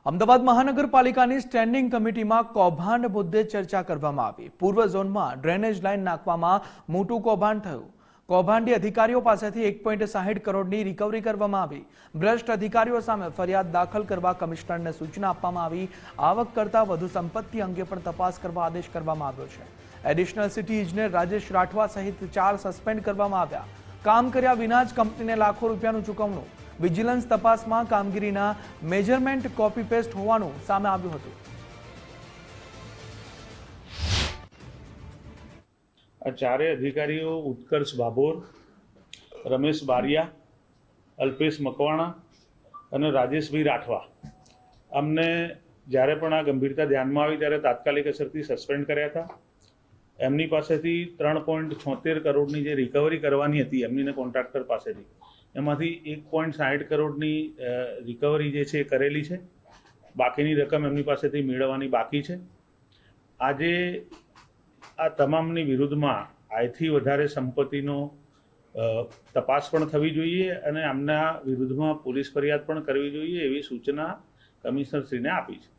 અમદાવાદ મહાનગરપાલિકાની સ્ટેન્ડિંગ કમિટીમાં કૌભાંડ મુદ્દે ચર્ચા કરવામાં આવી। પૂર્વ ઝોનમાં ડ્રેનેજ લાઇન નાખવામાં મોટું કૌભાંડ થયું। કૌભાંડી અધિકારીઓ પાસેથી 1.60 કરોડની રિકવરી કરવામાં આવી। ભ્રષ્ટ અધિકારીઓ સામે ફરિયાદ દાખલ કરવા કમિશનરને સૂચના આપવામાં આવી। આવક કરતાં વધુ સંપત્તિ અંગે પણ તપાસ કરવા આદેશ કરવામાં આવ્યો છે। એડિશનલ સિટી ઇજનેર રાજેશ રાઠવા સહિત 4 સસ્પેન્ડ કરવામાં આવ્યા। કામ કર્યા વિના જ કંપનીને લાખો રૂપિયાનું ચૂકવણું। વિજિલન્સ તપાસમાં કામગીરીના મેજરમેન્ટ કોપી પેસ્ટ હોવાનું સામે આવ્યું હતું। આ ચારેય અધિકારીઓ ઉત્કર્ષ ભાભોર, રમેશ બારિયા, અલ્પેશ મકવાણા અને રાજેશભાઈ રાઠવા અમને જ્યારે પણ આ ગંભીરતા ધ્યાનમાં આવી ત્યારે તાત્કાલિક અસરથી સસ્પેન્ડ કર્યા હતા। એમની પાસેથી 3.76 કરોડની જે રિકવરી કરવાની હતી એમની કોન્ટ્રાક્ટર પાસેથી, એમાંથી 1.60 કરોડની રિકવરી જે છે એ કરેલી છે। બાકીની રકમ એમની પાસેથી મેળવવાની બાકી છે। આજે આ તમામની વિરુદ્ધમાં આયથી વધારે સંપત્તિનો તપાસ પણ થવી જોઈએ અને આમના વિરુદ્ધમાં પોલીસ ફરિયાદ પણ કરવી જોઈએ એવી સૂચના કમિશનરશ્રીને આપી છે।